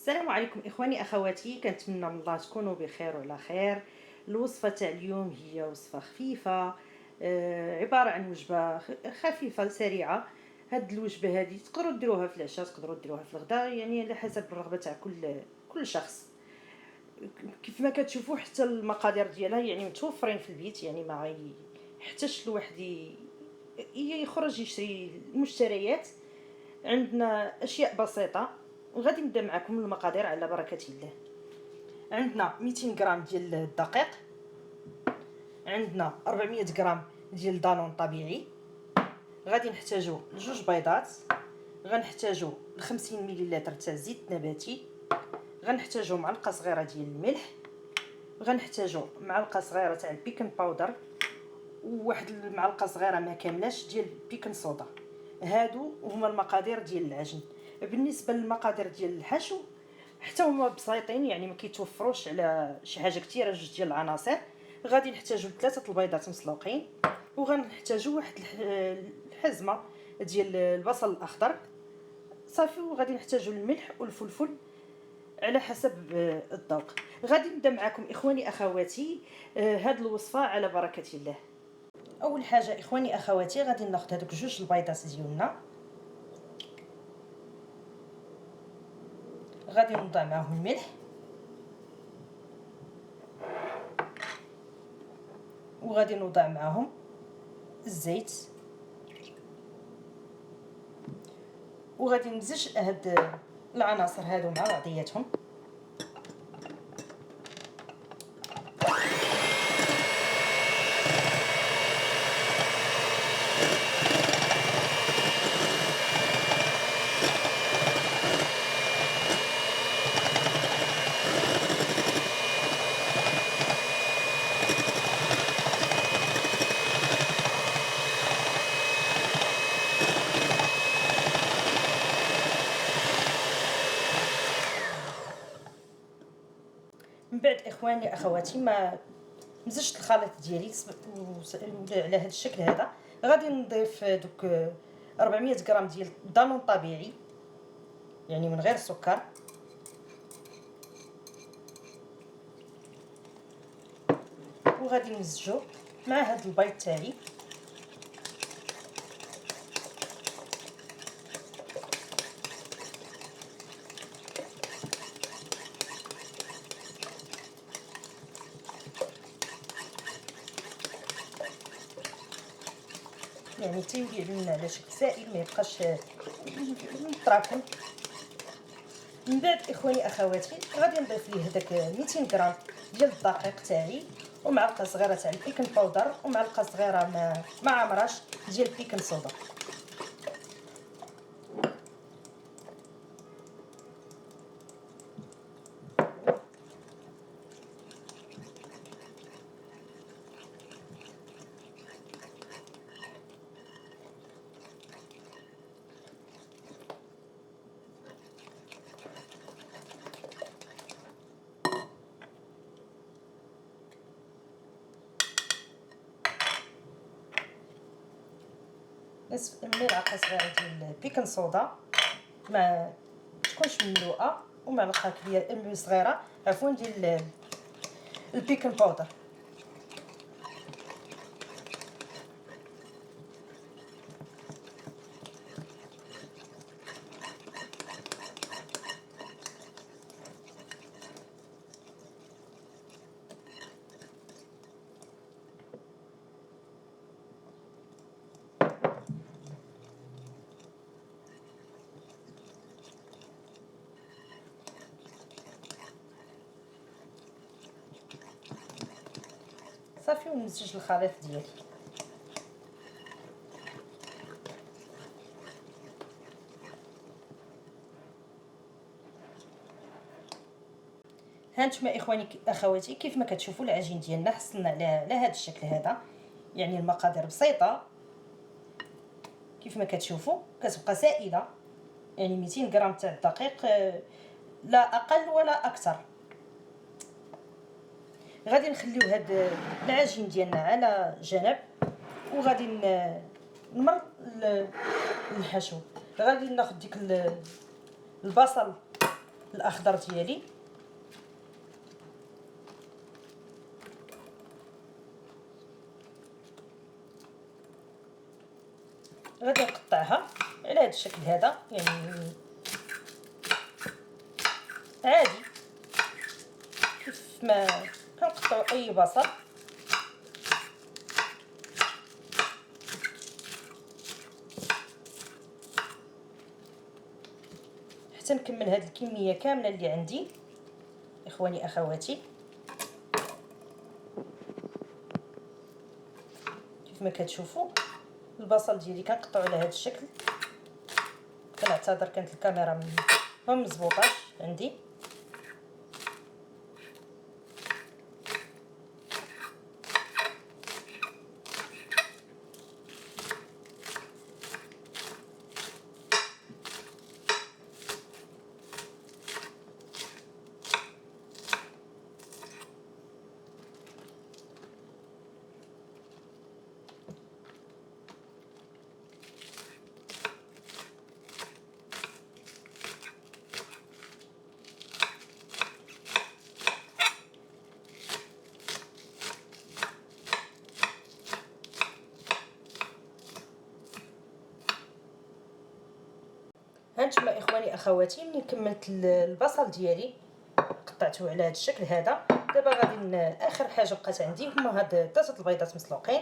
السلام عليكم اخواني اخواتي، كنتمنى من الله تكونوا بخير وعلى خير. الوصفه تاع اليوم هي وصفه خفيفه، عباره عن وجبه خفيفه سريعه. هاد الوجبه هذه تقدروا ديروها في العشاء، تقدروا ديروها في الغداء، يعني على حسب الرغبه تاع كل شخص. كيف ما كتشوفوا حتى المقادير ديالها يعني متوفرين في البيت، يعني ما يحتاجش الواحد يخرج يشري المشتريات. عندنا اشياء بسيطه، وغادي نبدا معكم المقادير على بركه الله. عندنا 200 غرام ديال الدقيق، عندنا 400 غرام ديال دانون طبيعي، غادي نحتاجو جوج بيضات، غنحتاجو 50 مليلتر تاع زيت نباتي، غنحتاجو معلقه صغيره ديال الملح، غنحتاجو معلقه صغيره تاع البيكن باودر، وواحد المعلقه صغيره ما كاملاش ديال البيكن صودا. هادو هما المقادير ديال العجن. بالنسبه للمقادير ديال الحشو حتى هما بسيطين، يعني ما كيتوفروش على شي حاجه كثيره، جوج ديال العناصر. غادي نحتاجو 3 البيضات مسلوقين، وغنحتاجو واحد الحزمه ديال البصل الاخضر صافي، وغادي نحتاجو الملح والفلفل على حسب الذوق. غادي نبدا معكم اخواني اخواتي هاد الوصفه على بركه الله. اول حاجه اخواني اخواتي غادي ناخذ هذوك جوج البيضات ديالنا، غادي نوضع معاهم الملح، وغادي نوضع معاهم الزيت، وغادي نمزج هاد العناصر هادو مع بعضياتهم. من بعد اخواني اخواتي ما مزجت الخليط ديالي على هذا الشكل هذا، غادي نضيف دوك 400 غرام ديال الدانون طبيعي، يعني من غير سكر، وغادي نمزجو مع هذا البيض تاعي. يعني تيولي لنا على شكل سائل، ما يبقاش متراكم. من بعد اخواني اخواتي غادي نضيف ليه هذاك 200 غرام ديال الدقيق تاعي، ومعلقه صغيره تاع البيكن باودر، ومعلقه صغيره ما عمراش ديال البيكن صودا. نصف ملعقه صغيره ديال البيكن صودا ما تكونش مملوءه، ومعلقه كبيره صغيره عفوا ديال البيكن باودر. صافي ونمزج الخليط ديالي. هانتوما اخواني اخواتي كيف ما كتشوفوا العجين ديالنا حصلنا على هذا الشكل هذا، يعني المقادير بسيطه كيف ما كتشوفوا، كتبقى سائله، يعني 200 غرام تاع الدقيق لا اقل ولا اكثر. غادي نخليو هاد العجين ديالنا على جنب، وغادي نمر الحشو. غادي ناخذ ديك البصل الاخضر ديالي. غادي نقطعها على هذا الشكل هذا، يعني عادي كيف ما كنقطعوا اي بصل. حتى نكمل هذه الكميه كامله اللي عندي اخواني اخواتي. كيف ما كتشوفوا البصل ديالي كنقطعو على هذا الشكل. كنعتذر كانت الكاميرا ما مزبوطاش عندي. هانتوما اخواني اخواتي ملي كملت البصل ديالي قطعته على هذا الشكل هذا. دابا غادي اخر حاجه بقات عندي هما هاد 3 البيضات مسلوقين،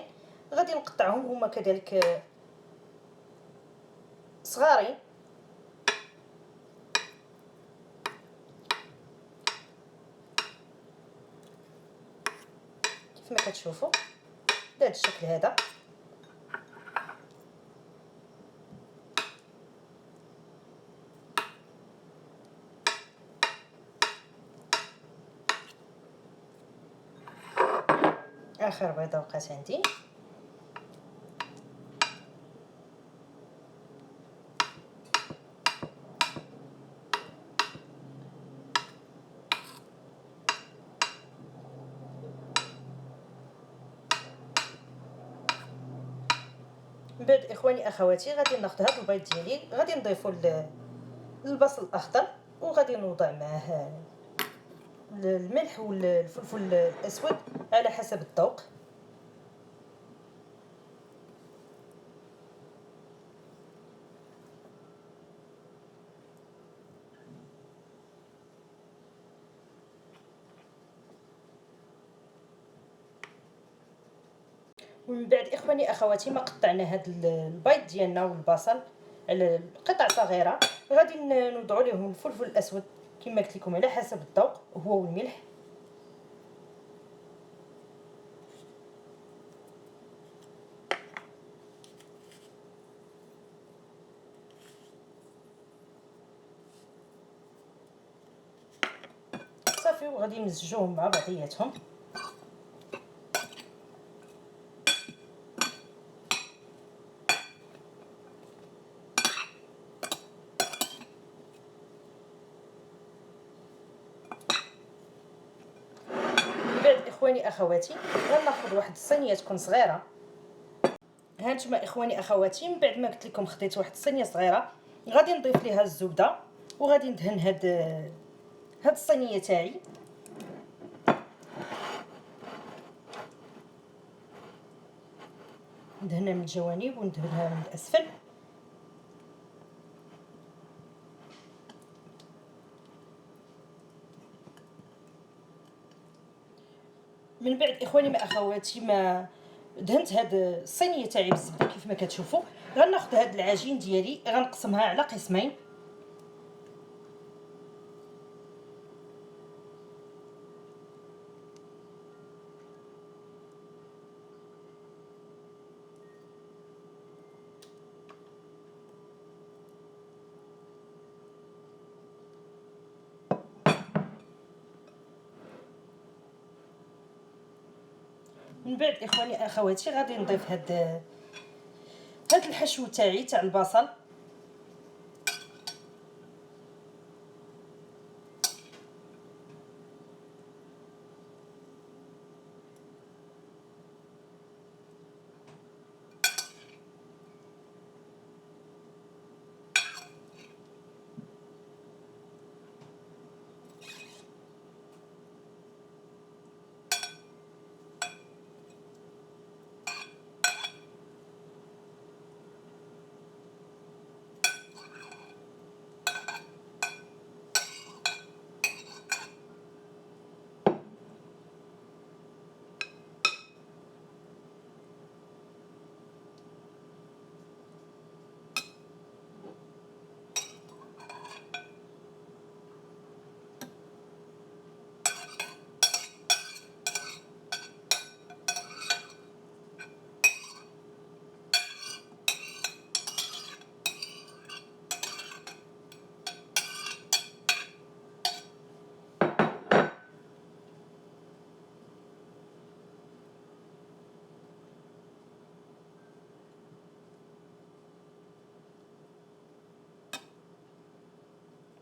غادي نقطعهم هما كذلك صغارين. كيف ما كتشوفوا بهذا الشكل هذا. اخر بيضه بقات عندي. من بعد اخواني اخواتي غادي ناخذ هذا البيض ديالي، غادي نضيفو البصل الاخضر، وغادي نوضع معاه الملح والفلفل الاسود على حسب الذوق. ومن بعد اخواني اخواتي ما قطعنا هذا البيض ديالنا والبصل على قطع صغيره، غادي نوضعوا لهم الفلفل الاسود كما قلت لكم على حسب الذوق هو والملح. صافي وغادي نمزجوهم مع بعضياتهم. اخواني اخواتي غناخذ واحد الصينيه تكون صغيره. هانتوما اخواني اخواتي من بعد ما قلت لكم خديت واحد الصينيه صغيره، غادي نضيف ليها الزبده وغادي ندهن هاد الصينيه تاعي. ندهنها من الجوانب وندهنها من الاسفل. من بعد اخواني ما اخواتي ما دهنت هاد الصينيه تاعي بالزبده كيف ما كتشوفوا، غناخذ هاد العجين ديالي غنقسمها على قسمين. من بعد اخواني اخواتي غادي نضيف هاد الحشو تاعي تاع البصل.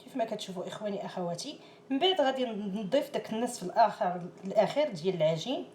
كيف ما كتشوفوا اخواني اخواتي. من بعد غادي نضيف داك النصف الاخير ديال العجين.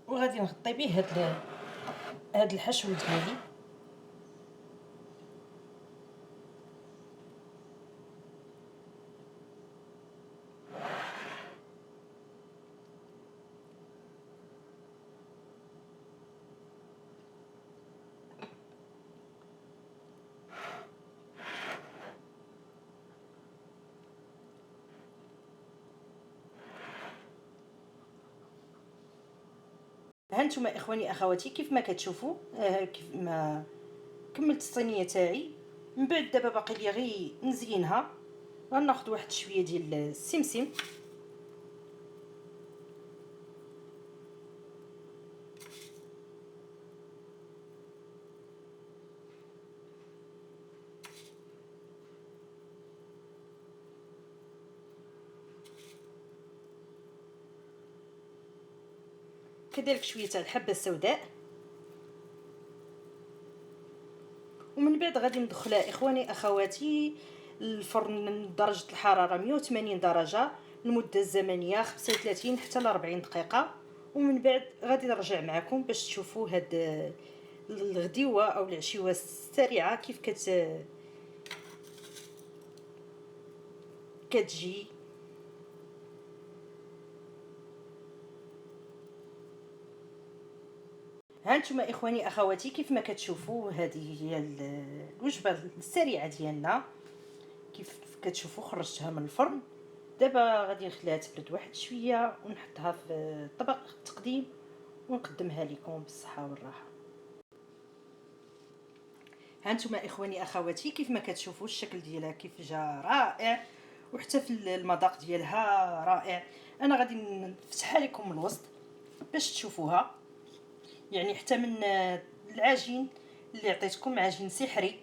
وغادي نغطي به هاد الحشو ديالي. هانتوما اخواني اخواتي كيف ما كتشوفوا، كيف ما كملت الصينيه تاعي. من بعد دابا باقي لي غير نزينها. غناخذ واحد شويه ديال السمسم، كذلك شويه تاع الحبه السوداء. ومن بعد غادي ندخلها اخواني اخواتي الفرن درجه الحراره 180 درجه المده الزمنيه 35 حتى ل 40 دقيقه. ومن بعد غادي نرجع معكم باش تشوفوا هاد الغديوه او العشيوه السريعه كيف كتجي. هانتوما اخواني اخواتي كيف ما كتشوفوا هذه هي الوجبه السريعه ديالنا. كيف كتشوفوا خرجتها من الفرن. دابا غادي نخليها تبرد واحد شويه ونحطها في طبق التقديم ونقدمها لكم بالصحه والراحه. هانتوما اخواني اخواتي كيف ما كتشوفوا الشكل ديالها كيف جا رائع، وحتى في المذاق ديالها رائع. انا غادي نفتحها لكم من الوسط باش تشوفوها. يعني حتى من العجين اللي عطيتكم عجين سحري،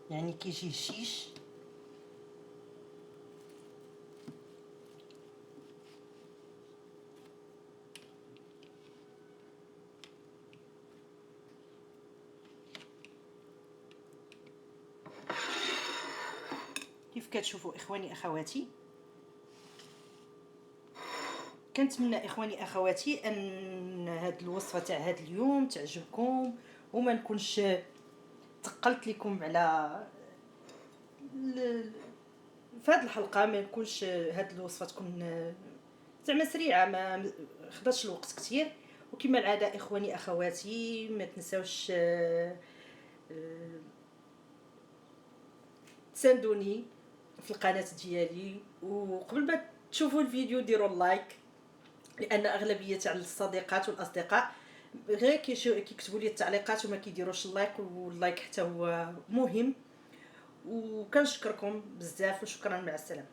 يعني كيجي هشيش. كيف كتشوفوا اخواني اخواتي. كنتمنى اخواني اخواتي ان هاد الوصفه تاع هاد اليوم تعجبكم، وما نكونش ثقلت لكم على في هاد الحلقه. ما نكونش هاد الوصفه تكون زعما سريعه، ما خداتش الوقت كتير. وكما العاده اخواني اخواتي ما تنساوش تساندوني في القناه ديالي. وقبل ما تشوفوا الفيديو ديروا اللايك، لان اغلبيه تاع الصديقات والاصدقاء غير كيكتبوا لي التعليقات وما كيديروش اللايك. واللايك حتى هو مهم. وكنشكركم بزاف وشكرا، مع السلامه.